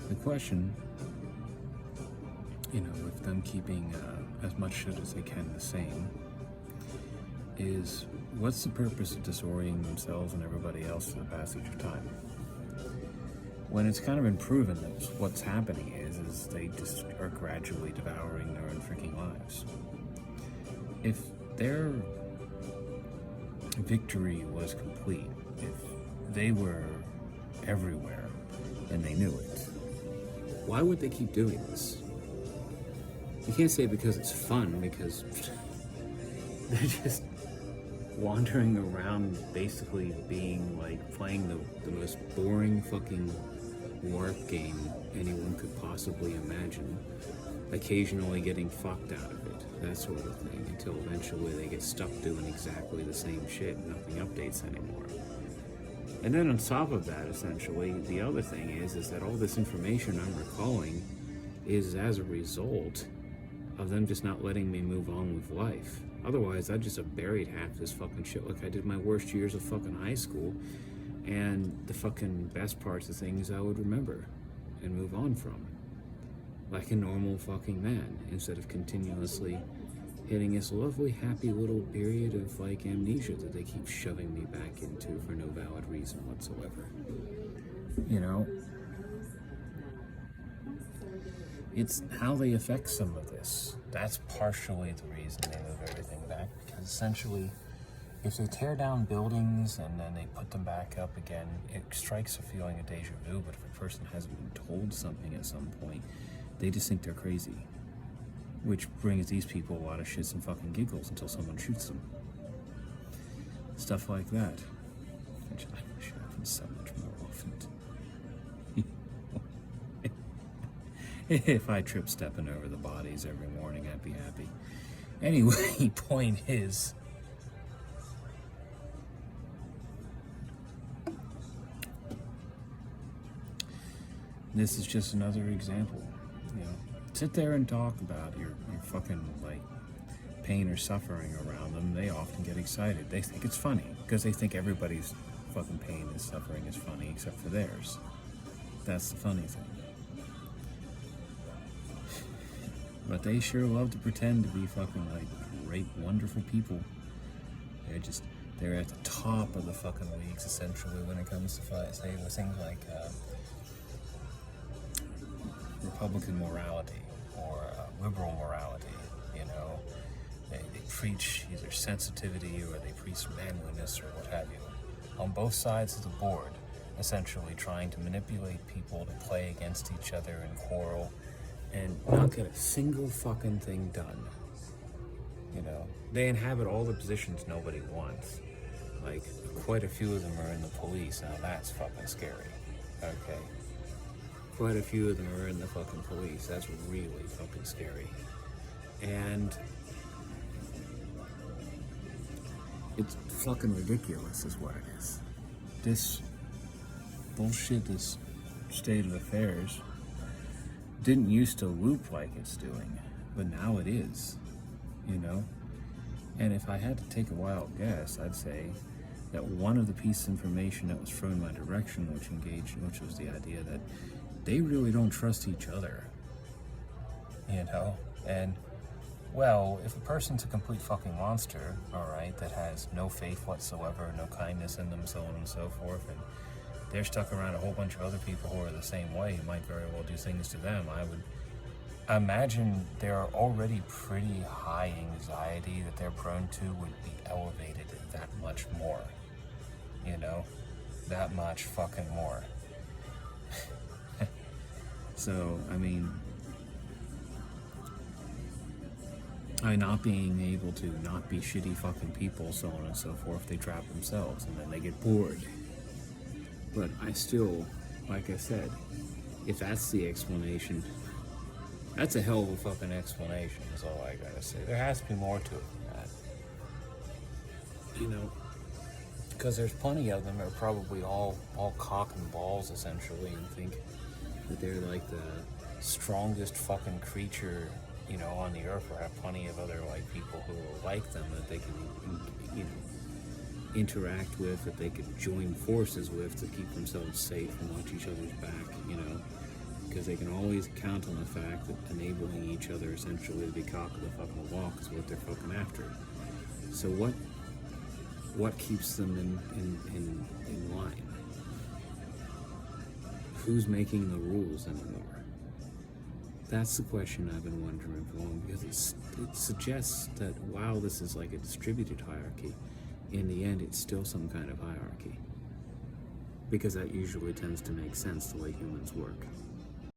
the question, with them keeping as much shit as they can the same, is what's the purpose of disorienting themselves and everybody else to the passage of time? When it's kind of been proven that what's happening is they just are gradually devouring their own freaking lives. If their victory was complete, if they were everywhere and they knew it, why would they keep doing this? You can't say because it's fun, because they're just wandering around basically being like playing the most boring fucking LARP game anyone could possibly imagine, occasionally getting fucked out of it, that sort of thing, until eventually they get stuck doing exactly the same shit and nothing updates anymore. And then on top of that, essentially, the other thing is that all this information I'm recalling is as a result of them just not letting me move on with life. Otherwise, I'd just have buried half this fucking shit like I did my worst years of fucking high school, and the fucking best parts of things I would remember and move on from. Like a normal fucking man, instead of continuously hitting this lovely, happy little period of like amnesia that they keep shoving me back into for no valid reason whatsoever. It's how they affect some of this. That's partially the reason they move everything back, because essentially, if they tear down buildings and then they put them back up again, it strikes a feeling of deja vu, but if a person hasn't been told something at some point, they just think they're crazy. Which brings these people a lot of shits and fucking giggles until someone shoots them. Stuff like that. Which I wish happened so much more often. If I trip stepping over the bodies every morning, I'd be happy. Anyway, point is, this is just another example. Sit there and talk about your fucking like pain or suffering around them. They often get excited. They think it's funny because they think everybody's fucking pain and suffering is funny except for theirs. That's the funny thing. But they sure love to pretend to be fucking like great, wonderful people. They're at the top of the fucking leagues essentially when it comes to say things like Republican morality or liberal morality. They preach either sensitivity or they preach manliness or what have you. On both sides of the board, essentially trying to manipulate people to play against each other and quarrel and not get a single fucking thing done. They inhabit all the positions nobody wants. Like, quite a few of them are in the police. Now that's fucking scary. Okay? Quite a few of them are in the fucking police. That's really fucking scary. And it's fucking ridiculous is what it is. This bullshit, this state of affairs, didn't used to loop like it's doing, but now it is, And if I had to take a wild guess, I'd say that one of the pieces of information that was thrown my direction, which was the idea that they really don't trust each other, And, well, if a person's a complete fucking monster, alright, that has no faith whatsoever, no kindness in them, so on and so forth, and they're stuck around a whole bunch of other people who are the same way, who might very well do things to them, I would imagine their already pretty high anxiety that they're prone to would be elevated that much more. That much fucking more. So, not being able to not be shitty fucking people, so on and so forth, they trap themselves and then they get bored. But I still, like I said, if that's the explanation, that's a hell of a fucking explanation, is all I gotta say. There has to be more to it than that. Because there's plenty of them that are probably all cock and balls, essentially, and think that they're like the strongest fucking creature, on the earth, or have plenty of other, like, people who are like them that they can, interact with, that they could join forces with to keep themselves safe and watch each other's back, because they can always count on the fact that enabling each other essentially to be cock of the fucking walk is what they're fucking after. So what keeps them in line? Who's making the rules anymore? That's the question I've been wondering for long, because it suggests that while this is like a distributed hierarchy, in the end it's still some kind of hierarchy. Because that usually tends to make sense the way humans work.